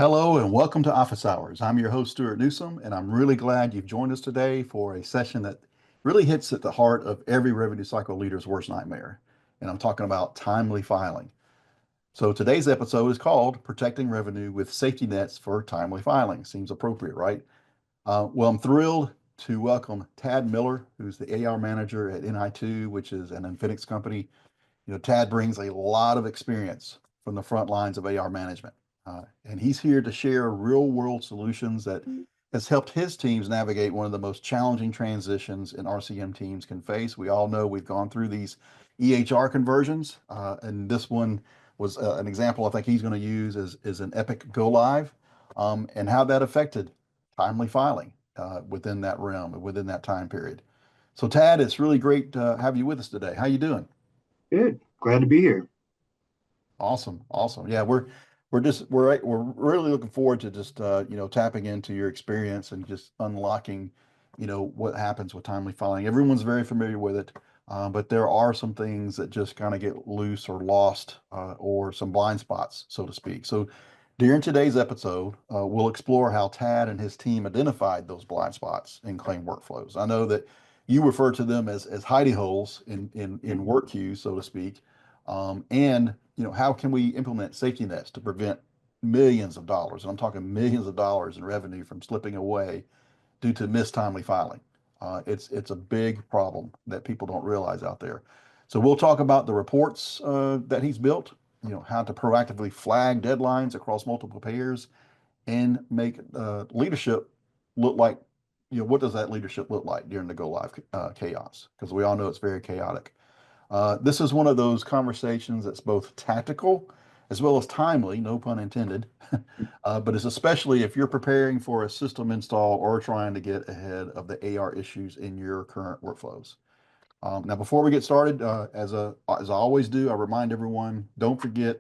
Hello and welcome to Office Hours. I'm your host, Stuart Newsom, and I'm really glad you've joined us today for a session that really hits at the heart of every revenue cycle leader's worst nightmare. And I'm talking about timely filing. So today's episode is called Protecting Revenue with Safety Nets for Timely Filing. Seems appropriate, right? Well, I'm thrilled to welcome Tad Miller, who's the AR manager at NI2, which is an Infinix company. Tad brings a lot of experience from the front lines of AR management. And he's here to share real world solutions that has helped his teams navigate one of the most challenging transitions in RCM teams can face. We all know we've gone through these EHR conversions, and this one was an example I think he's going to use is an Epic Go Live, and how that affected timely filing within that realm, within that time period. So Tad, it's really great to have you with us today. How you doing? Good. Glad to be here. Awesome, awesome. Yeah, we're really looking forward to just tapping into your experience and just unlocking, what happens with timely filing. Everyone's very familiar with it, but there are some things that just kind of get loose or lost, or some blind spots, so to speak. So during today's episode, we'll explore how Tad and his team identified those blind spots in claim workflows. I know that you refer to them as hidey holes in work queues, so to speak. And how can we implement safety nets to prevent millions of dollars, and I'm talking millions of dollars in revenue from slipping away due to missed timely filing? It's a big problem that people don't realize out there. So we'll talk about the reports that he's built, how to proactively flag deadlines across multiple payers and make leadership look like, what does that leadership look like during the go live chaos? Because we all know it's very chaotic. This is one of those conversations that's both tactical as well as timely, no pun intended, but it's especially if you're preparing for a system install or trying to get ahead of the AR issues in your current workflows. Now, before we get started, as I always do, I remind everyone, don't forget,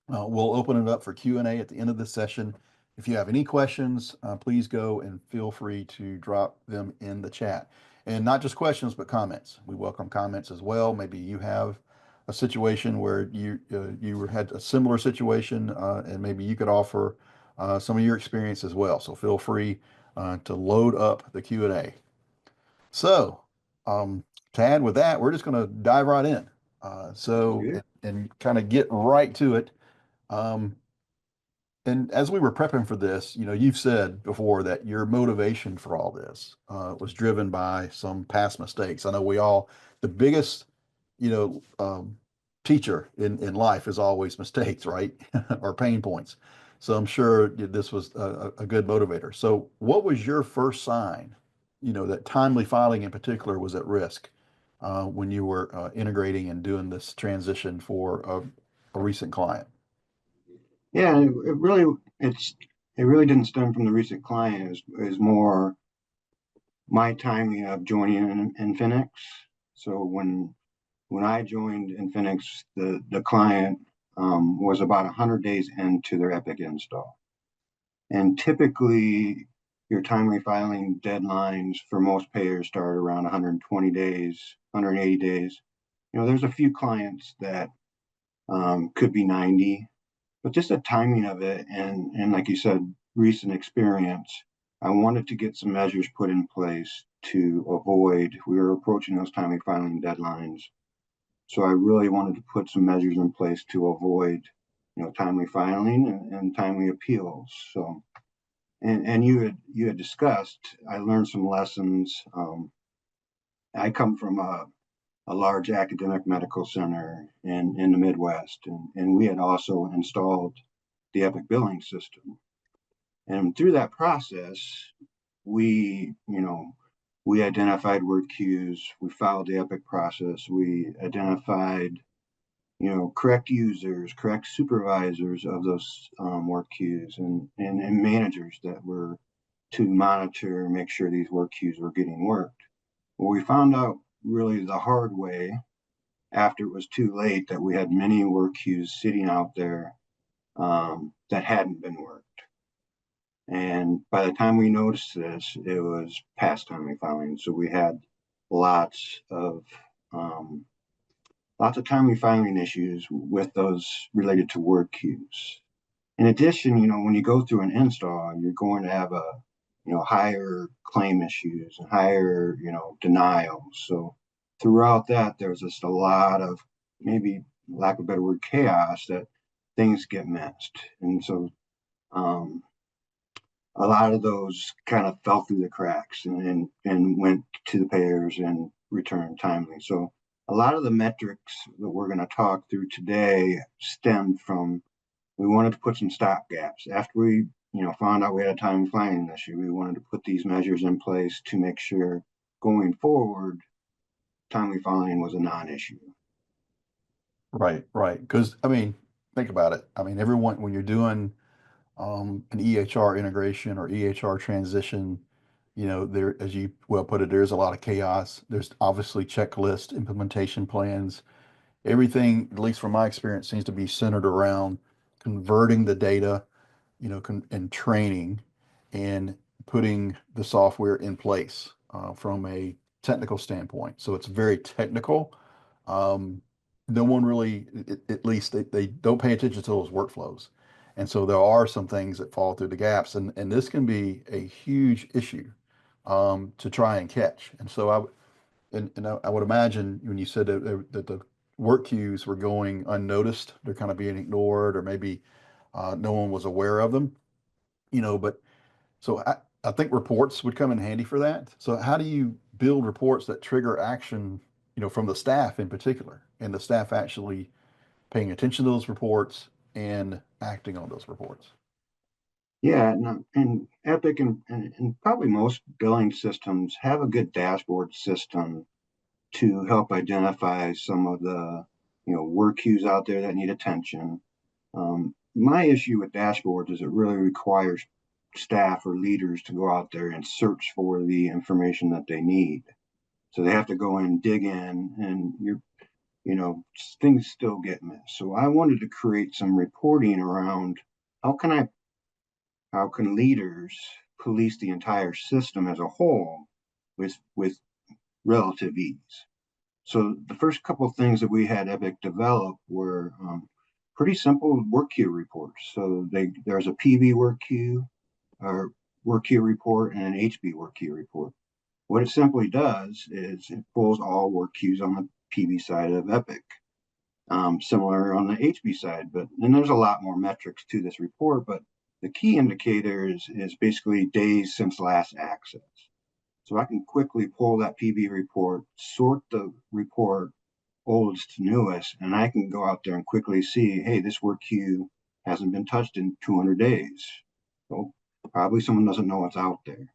we'll open it up for Q&A at the end of this session. If you have any questions, please go and feel free to drop them in the chat. And not just questions, but comments. We welcome comments as well. Maybe you have a situation where you had a similar situation, and maybe you could offer some of your experience as well. So feel free to load up the Q&A. So, Tad, with that, we're just going to dive right in. Sounds So, good. and kind of get right to it. Um, and as we were prepping for this, you've said before that your motivation for all this was driven by some past mistakes. I know the biggest, you know, um, teacher in life is always mistakes, right? Or pain points. So I'm sure this was a good motivator. So what was your first sign, that timely filing in particular was at risk when you were integrating and doing this transition for a recent client? Yeah, it really didn't stem from the recent client. It was more my timing of joining Infinix. So when I joined Infinix, the client was about 100 days into their Epic install, and typically your timely filing deadlines for most payers start around 120 days, 180 days. There's a few clients that could be 90. But just the timing of it, and like you said, recent experience, I wanted to get some measures put in place to avoid. We were approaching those timely filing deadlines, so I really wanted to put some measures in place to avoid, timely filing and timely appeals. So, and you had discussed. I learned some lessons. I come from a large academic medical center in the Midwest, and we had also installed the Epic billing system. And through that process, we, you know, we identified word queues, we followed the Epic process, we identified, correct users, correct supervisors of those work queues and managers that were to monitor and make sure these work queues were getting worked. Well, we found out really the hard way after it was too late that we had many work queues sitting out there that hadn't been worked. And by the time we noticed this, it was past timely filing. So we had lots of um, lots of timely filing issues with those related to work queues. In addition, when you go through an install, you're going to have higher claim issues and higher, denials. So throughout that, there's just a lot of, maybe lack of a better word, chaos, that things get missed. And so um, a lot of those kind of fell through the cracks and went to the payers and returned timely. So a lot of the metrics that we're going to talk through today stemmed from, we wanted to put some stop gaps after we found out we had a timely filing issue. We wanted to put these measures in place to make sure going forward timely filing was a non-issue. Right, right. Because I mean, think about it. I mean, everyone when you're doing an EHR integration or EHR transition, there, as you well put it, there's a lot of chaos. There's obviously checklist implementation plans. Everything, at least from my experience, seems to be centered around converting the data, and training and putting the software in place from a technical standpoint. So it's very technical. Um, no one really, at least they don't pay attention to those workflows. And so there are some things that fall through the gaps, and this can be a huge issue to try and catch. And so I would imagine when you said that the work queues were going unnoticed, they're kind of being ignored, or maybe no one was aware of them, but so I think reports would come in handy for that. So how do you build reports that trigger action, from the staff in particular, and the staff actually paying attention to those reports and acting on those reports? Yeah, and Epic and probably most billing systems have a good dashboard system to help identify some of the work queues out there that need attention. My issue with dashboards is it really requires staff or leaders to go out there and search for the information that they need. So they have to go in, dig in, and things still get missed. So I wanted to create some reporting around how can I how can leaders police the entire system as a whole with relative ease. So the first couple of things that we had Epic develop were pretty simple work queue reports. So there's a PB work queue, or work queue report, and an HB work queue report. What it simply does is it pulls all work queues on the PB side of Epic. Similar on the HB side, and there's a lot more metrics to this report, but the key indicator is basically days since last access. So I can quickly pull that PB report, sort the report oldest to newest, and I can go out there and quickly see, hey, this work queue hasn't been touched in 200 days. So probably someone doesn't know what's out there.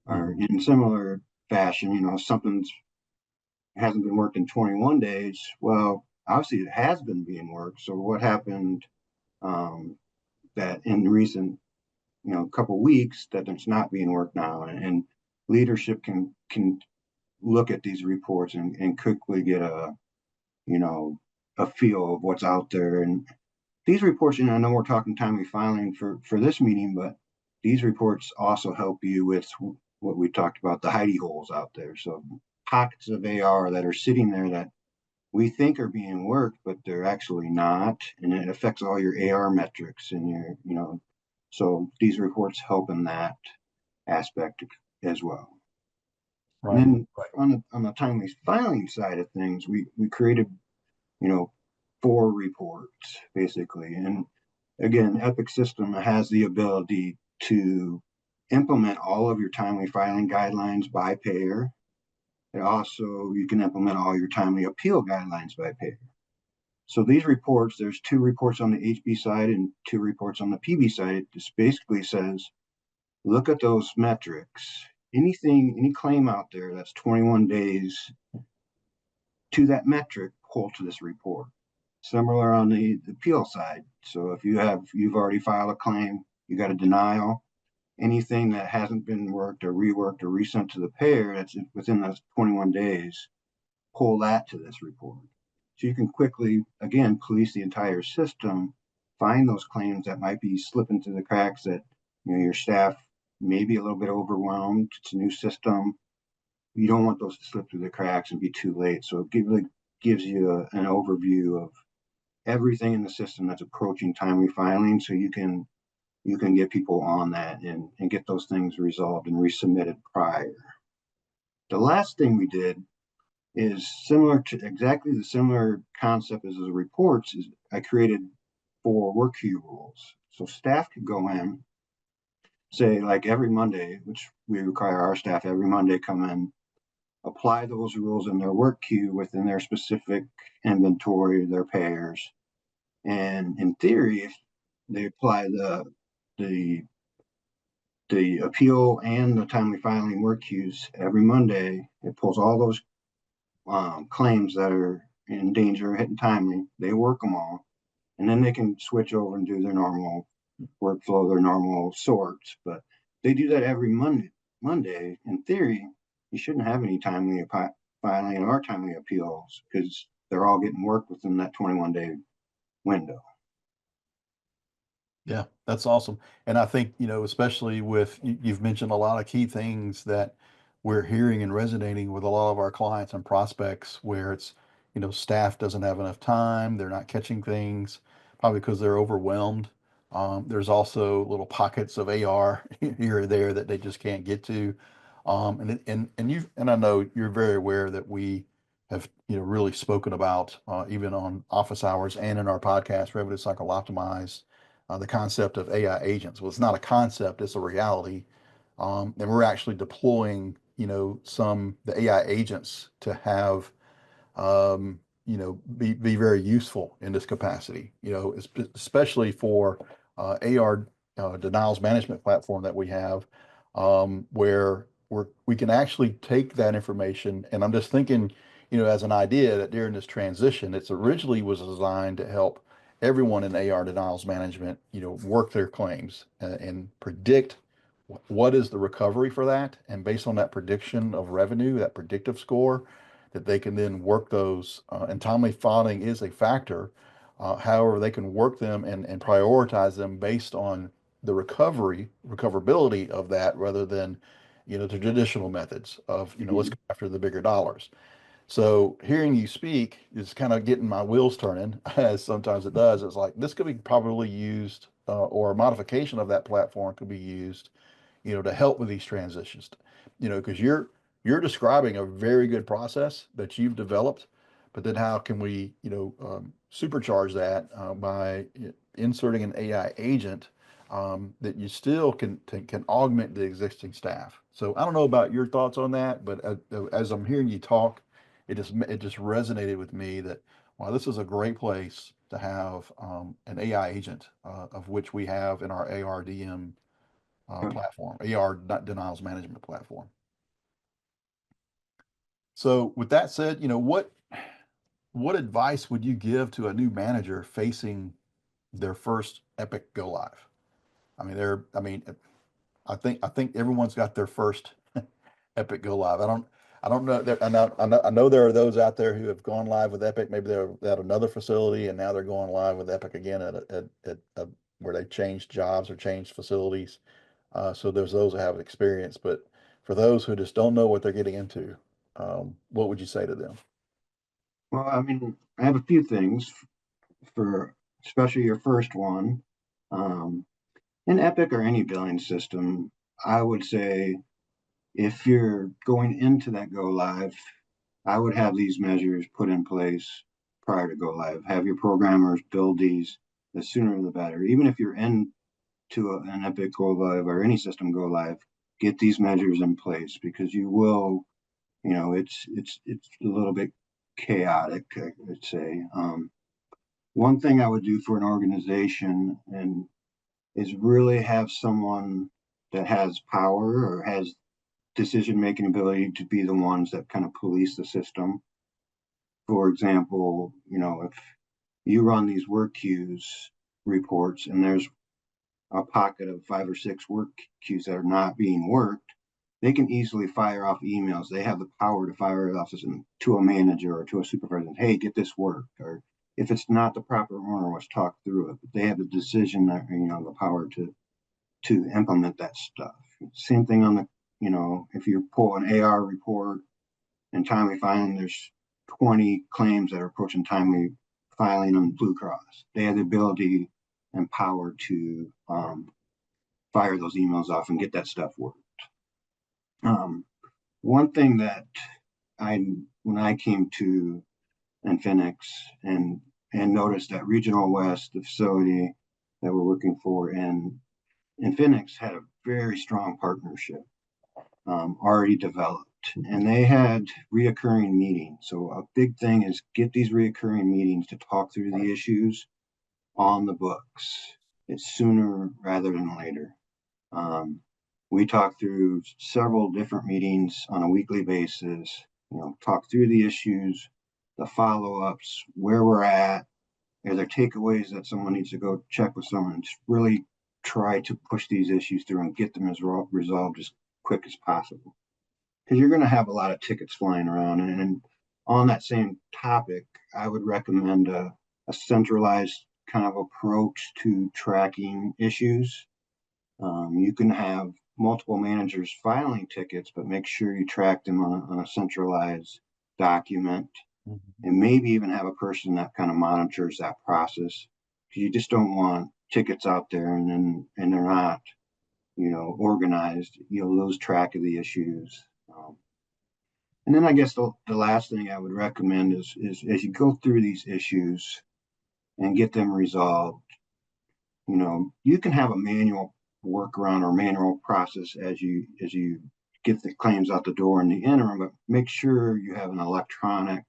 Or Mhm. in similar fashion, something's hasn't been worked in 21 days. Well, obviously it has been being worked. So what happened that in recent, couple weeks that it's not being worked now, and leadership can look at these reports and quickly get you know a feel of what's out there. And these reports, I know we're talking timely filing for this meeting, but these reports also help you with what we talked about, the hidey holes out there. So pockets of AR that are sitting there that we think are being worked, but they're actually not, and it affects all your AR metrics and so these reports help in that aspect as well. And Right, then right. on the timely filing side of things, we created, you know, 4 reports basically. And again, Epic System has the ability to implement all of your timely filing guidelines by payer. And also, you can implement all your timely appeal guidelines by payer. So these reports, there's 2 reports on the HB side and 2 reports on the PB side. It just basically says, look at those metrics. Any claim out there that's 21 days to that metric, pull to this report. Similar on the appeal side. So if you've already filed a claim, you got a denial, anything that hasn't been worked or reworked or resent to the payer that's within those 21 days, pull that to this report. So you can quickly, again, police the entire system, find those claims that might be slipping through the cracks, that your staff may be a little bit overwhelmed. It's a new system. You don't want those to slip through the cracks and be too late. So it gives you an overview of everything in the system that's approaching timely filing, so you can get people on that and get those things resolved and resubmitted prior. The last thing we did is similar to exactly the similar concept as the reports. Is I created 4 work queue rules, so staff could go in, say like every Monday, which we require our staff every Monday come in, apply those rules in their work queue within their specific inventory, their pairs, and in theory, if they apply the the appeal and the timely filing work queues every Monday, it pulls all those claims that are in danger of hitting timely. They work them all, and then they can switch over and do their normal workflow, their normal sorts. But they do that every Monday. Monday, in theory, you shouldn't have any timely filing or timely appeals because they're all getting worked within that 21-day window. Yeah, that's awesome. And I think, especially with, you've mentioned a lot of key things that we're hearing and resonating with a lot of our clients and prospects where it's, staff doesn't have enough time, they're not catching things, probably because they're overwhelmed. There's also little pockets of AR here or there that they just can't get to. And I know you're very aware that we have, really spoken about, even on office hours and in our podcast, Revenue Cycle Optimized, the concept of AI agents. Well, it's not a concept, it's a reality. And we're actually deploying, the AI agents to have, be very useful in this capacity, especially for AR denials management platform that we have, where we can actually take that information. And I'm just thinking, as an idea that during this transition, it's originally was designed to help everyone in AR denials management, work their claims and predict what is the recovery for that. And based on that prediction of revenue, that predictive score, that they can then work those, and timely filing is a factor. However, they can work them and prioritize them based on the recoverability of that rather than, the traditional methods of, let's go after the bigger dollars. So hearing you speak is kind of getting my wheels turning, as sometimes it does. It's like this could be probably used, or a modification of that platform could be used, to help with these transitions. Because you're describing a very good process that you've developed, but then how can we, supercharge that by inserting an AI agent, that you still can augment the existing staff. So I don't know about your thoughts on that, but as I'm hearing you talk, it just resonated with me that wow, this is a great place to have, an AI agent, of which we have in our ARDM platform, AR denials management platform. So with that said, what advice would you give to a new manager facing their first Epic go live? I think everyone's got their first Epic go live. I don't know there. I know there are those out there who have gone live with Epic. Maybe they're at another facility and now they're going live with Epic again at where they changed jobs or changed facilities. So there's those who have experience, but for those who just don't know what they're getting into, what would you say to them? Well, I mean, I have a few things for especially your first one. Um, in Epic or any billing system, I would say if you're going into that go live, I would have these measures put in place prior to go live. Have your programmers build these the sooner the better. Even if you're into an Epic go live or any system go live, get these measures in place because you will, it's a little bit chaotic, I would say. One thing I would do for an organization and is really have someone that has power or has decision making ability to be the ones that kind of police the system. For example, if you run these work queues reports and there's a pocket of 5 or 6 work queues that are not being worked, they can easily fire off emails. They have the power to fire it off to a manager or to a supervisor. Hey, get this worked. Or if it's not the proper owner, let's talk through it. But they have the decision, the power to implement that stuff. Same thing on if you pull an AR report and timely filing, there's 20 claims that are approaching timely filing on Blue Cross. They had the ability and power to fire those emails off and get that stuff worked. One thing that when I came to Infinix and noticed that Regional West, the facility that we're working for, and Infinix had a very strong partnership already developed, and they had reoccurring meetings. So a big thing is get these reoccurring meetings to talk through the issues on the books. It's sooner rather than later. We talk through several different meetings on a weekly basis, talk through the issues, the follow-ups, where we're at, are there takeaways that someone needs to go check with someone, just really try to push these issues through and get them resolved as quick as possible. Because you're going to have a lot of tickets flying around. And on that same topic, I would recommend a centralized kind of approach to tracking issues. You can have multiple managers filing tickets, but make sure you track them on a centralized document, and maybe even have a person that kind of monitors that process. Because you just don't want tickets out there and they're not, organized. You'll lose track of the issues. And then I guess the last thing I would recommend is as you go through these issues and get them resolved, you can have a manual workaround or manual process as you get the claims out the door in the interim, but make sure you have an electronic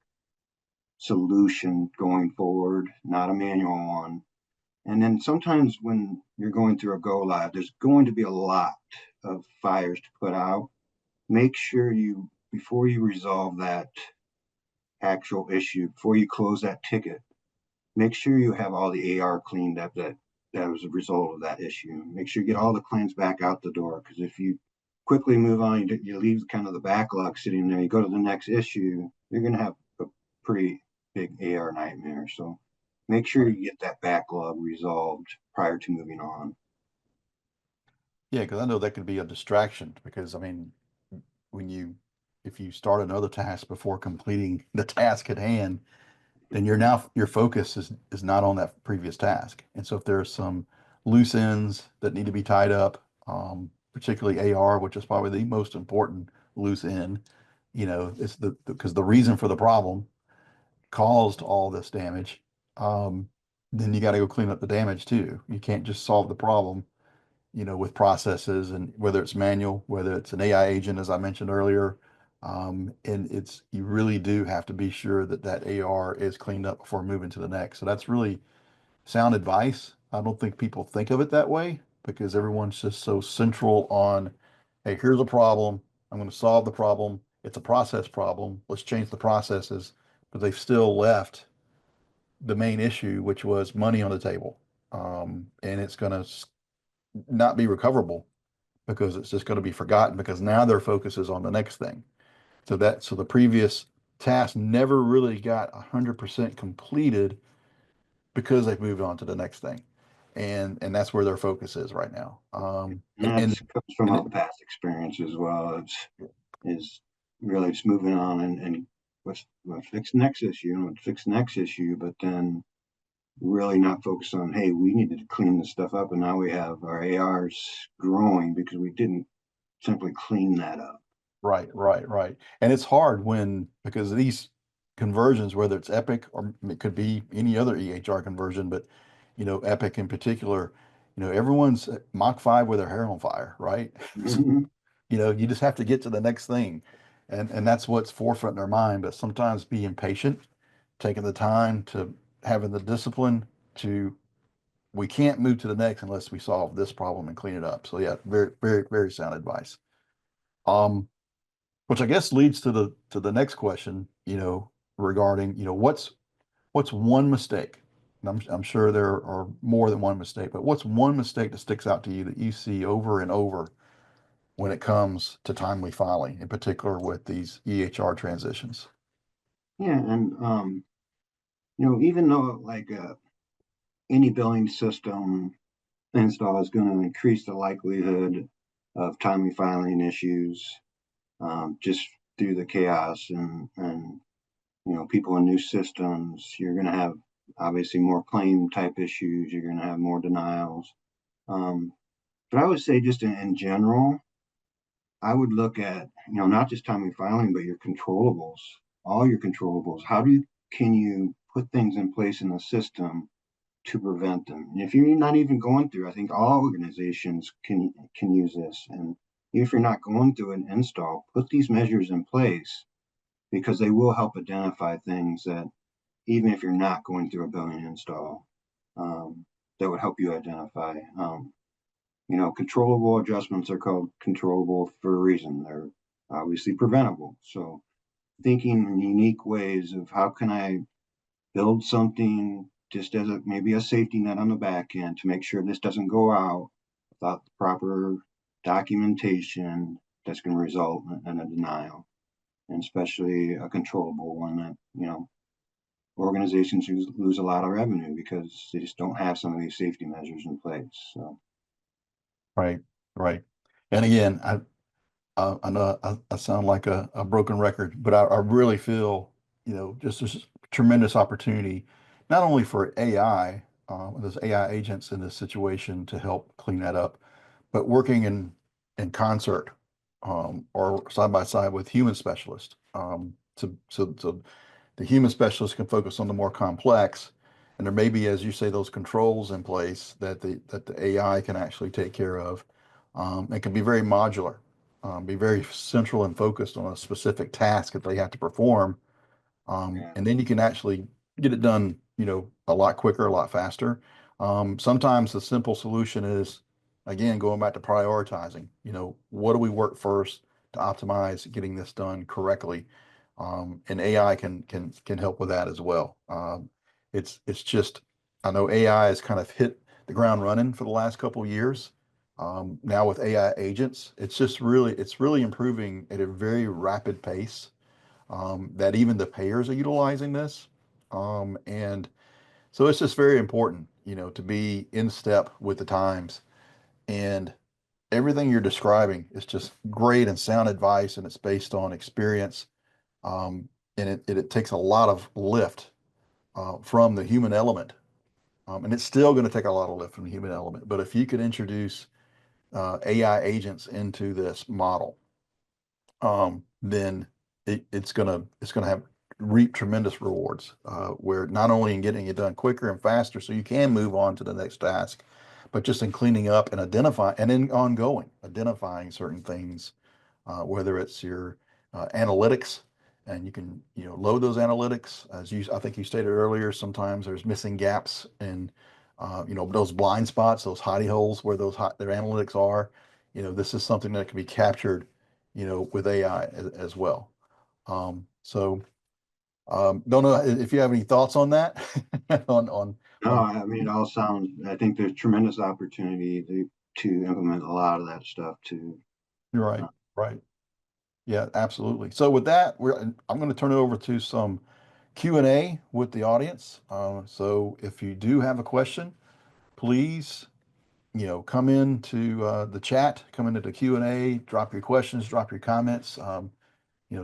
solution going forward, not a manual one. And then sometimes when you're going through a go live, there's going to be a lot of fires to put out. Make sure before you resolve that actual issue, before you close that ticket, make sure you have all the AR cleaned up that was a result of that issue. Make sure you get all the claims back out the door, because if you quickly move on, you leave kind of the backlog sitting there, you go to the next issue, you're going to have a pretty big AR nightmare. So make sure you get that backlog resolved prior to moving on. Yeah, because I know that could be a distraction because I mean, when you if you start another task before completing the task at hand, then your focus is not on that previous task. And so if there's some loose ends that need to be tied up, particularly AR, which is probably the most important loose end, it's because the reason for the problem caused all this damage. Um, then you got to go clean up the damage too. You can't just solve the problem, with processes and whether it's manual, whether it's an AI agent, as I mentioned earlier. And you really do have to be sure that that AR is cleaned up before moving to the next. So that's really sound advice. I don't think people think of it that way because everyone's just so central on, hey, here's a problem. I'm going to solve the problem. It's a process problem. Let's change the processes. But they've still left the main issue, which was money on the table. And it's going to not be recoverable because it's just going to be forgotten because now their focus is on the next thing. So the previous task never really got 100% completed because they've moved on to the next thing. And that's where their focus is right now. And that And comes from and our it, past experience as well. Is really just moving on and let's fix the next issue and let's fix the next issue, but then really not focus on, hey, we needed to clean this stuff up, and now we have our ARs growing because we didn't simply clean that up. right. And it's hard because these conversions, whether it's Epic or it could be any other EHR conversion, but Epic in particular, everyone's at Mach 5 with their hair on fire, right? So, Mhm. you just have to get to the next thing. And that's what's forefront in their mind. But sometimes being patient, taking the time to having the discipline to we can't move to the next unless we solve this problem and clean it up. So yeah, very, very, very sound advice. Um, which I guess leads to the next question, regarding, what's one mistake? And I'm sure there are more than one mistake, but what's one mistake that sticks out to you that you see over and over when it comes to timely filing, in particular with these EHR transitions? Yeah, and even though like any billing system install is going to increase the likelihood of timely filing issues, just through the chaos and people in new systems, you're going to have obviously more claim type issues. You're going to have more denials. Um, but I would say just in general, I would look at, not just timely filing, but your controllables, all your controllables. Can you put things in place in the system to prevent them? And if you're not even going through, I think all organizations can use this. And if you're not going through an install, put these measures in place because they will help identify things that even if you're not going through a billing install, um, that would help you identify. Controllable adjustments are called controllable for a reason. They're obviously preventable. So thinking in unique ways of how can I build something just as maybe a safety net on the back end to make sure this doesn't go out without the proper documentation that's going to result in a denial, and especially a controllable one that, organizations lose a lot of revenue because they just don't have some of these safety measures in place. So, Right, right. And again, I know I sound like a broken record, but I really feel, just this tremendous opportunity, not only for AI, there's AI agents in this situation to help clean that up, but working in concert, or side by side with human specialists, so the human specialist can focus on the more complex, and there may be, as you say, those controls in place that the AI can actually take care of. It can be very modular, be very central and focused on a specific task that they have to perform, yeah. and then you can actually get it done, a lot quicker, a lot faster. Sometimes the simple solution is, again, going back to prioritizing, what do we work first to optimize getting this done correctly? And AI can help with that as well. It's just, I know AI has kind of hit the ground running for the last couple of years. Now with AI agents, it's really improving at a very rapid pace, that even the payers are utilizing this. And so it's just very important, to be in step with the times. And everything you're describing is just great and sound advice, and it's based on experience. And it takes a lot of lift from the human element. And it's still going to take a lot of lift from the human element. But if you could introduce AI agents into this model, then it's gonna have reap tremendous rewards, where not only in getting it done quicker and faster, so you can move on to the next task, but just in cleaning up and identify and in ongoing identifying certain things, whether it's your analytics, and you can load those analytics as I think you stated earlier. Sometimes there's missing gaps in those blind spots, those hidey holes where their analytics are. This is something that can be captured with AI as well. Don't know if you have any thoughts on that. No, On I mean, it all sounds, I think there's tremendous opportunity to implement a lot of that stuff too. You're right, right. Yeah, absolutely. So with that, I'm going to turn it over to some Q&A with the audience. So if you do have a question, please, come into the chat, come into the Q&A, drop your questions, drop your comments.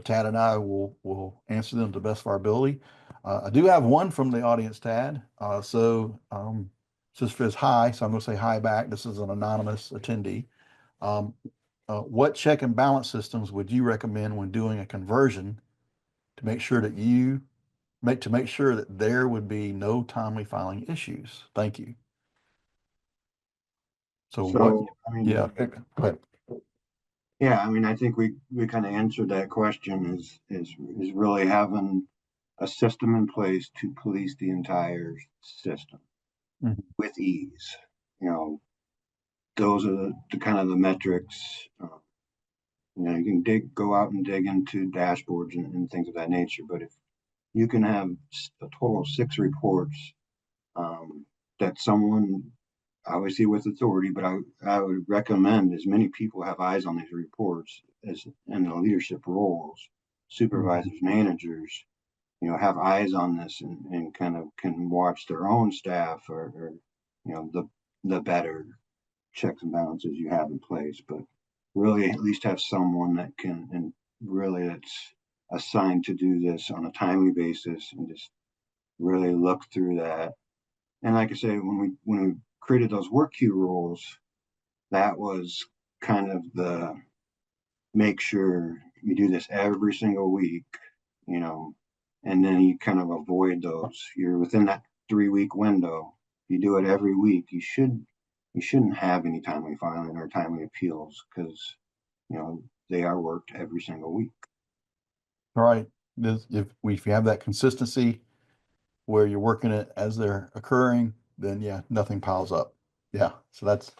Tad and I will answer them to the best of our ability. I do have one from the audience, Tad. Says hi, so I'm going to say hi back. This is an anonymous attendee. Um, what check and balance systems would you recommend when doing a conversion to make sure that there would be no timely filing issues? Thank you. So what? So, I mean, Yeah, go ahead. yeah, I mean, I think we kind of answered that question is really having a system in place to police the entire system Mhm. with ease. You know, those are the kind of the metrics. You can go out and dig into dashboards and things of that nature, but if you can have a total of 6 reports, um, that someone obviously with authority, but I would recommend as many people have eyes on these reports as in the leadership roles, Mhm. supervisors, managers, have eyes on this and kind of can watch their own staff or the better checks and balances you have in place, but really at least have someone that can and really that's assigned to do this on a timely basis and just really look through that. And like I say, when we created those work queue rules, that was kind of the make sure you do this every single week, you know, and then you kind of avoid those. You're within that 3 week window. You do it every week. You shouldn't have any timely filing or timely appeals because they are worked every single week. All right. If you have that consistency where you're working it as they're occurring, then yeah, nothing piles up. Yeah. So that's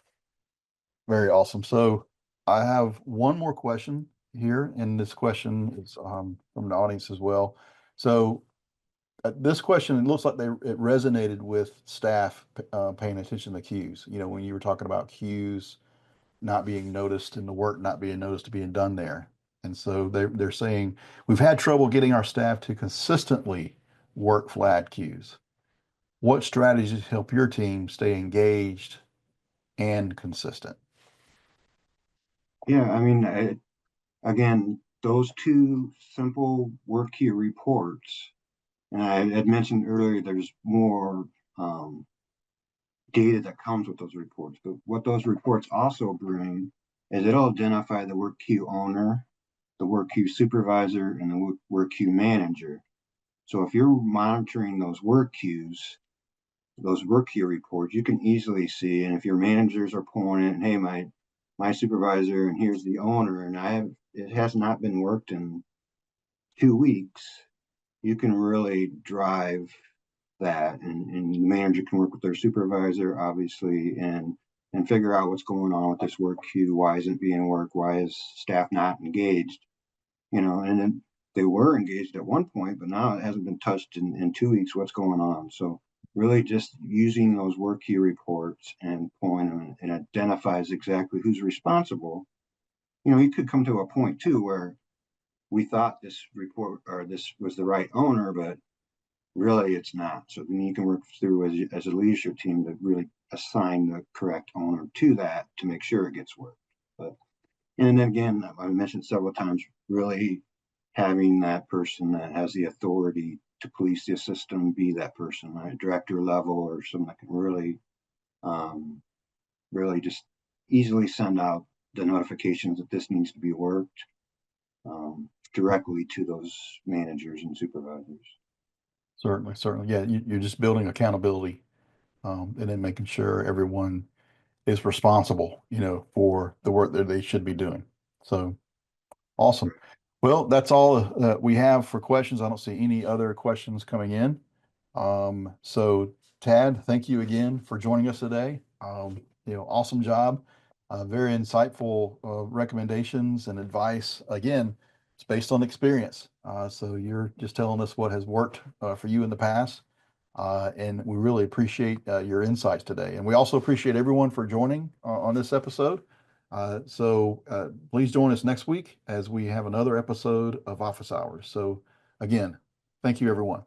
very awesome. So I have one more question here, and this question is from the audience as well. So this question, it looks like it resonated with staff paying attention to cues. When you were talking about cues not being noticed and the work not being noticed being done there. And so they're saying we've had trouble getting our staff to consistently work flat cues. What strategies help your team stay engaged and consistent? Yeah, I mean, again, those two simple work queue reports, and I had mentioned earlier, there's more um, data that comes with those reports. But what those reports also bring is it'll identify the work queue owner, the work queue supervisor, and the work queue manager. So if you're monitoring those work queue reports, you can easily see. And if your managers are pulling in, hey, my supervisor, and here's the owner, and it has not been worked in 2 weeks, you can really drive that, and the manager can work with their supervisor, obviously, and figure out what's going on with this work queue. Why isn't it being worked? Why is staff not engaged? And then they were engaged at one point, but now it hasn't been touched in 2 weeks. What's going on? So really just using those work queue reports and pulling them, and identifies exactly who's responsible. You could come to a point too where we thought this report or this was the right owner, but really it's not. So then you can work through as a leadership team to really assign the correct owner to that to make sure it gets worked. But and then again, I mentioned several times, really having that person that has the authority to police the system be that person, at a director level or someone that can um, really just easily send out the notifications that this needs to be worked directly to those managers and supervisors. Certainly, certainly. Yeah, you're just building accountability, and then making sure everyone is responsible, for the work that they should be doing. So awesome. Well, that's all that we have for questions. I don't see any other questions coming in. So Tad, thank you again for joining us today. Awesome job. Very insightful recommendations and advice. Again, it's based on experience. So you're just telling us what has worked for you in the past. And we really appreciate your insights today. And we also appreciate everyone for joining on this episode. So please join us next week as we have another episode of Office Hours. So again, thank you, everyone.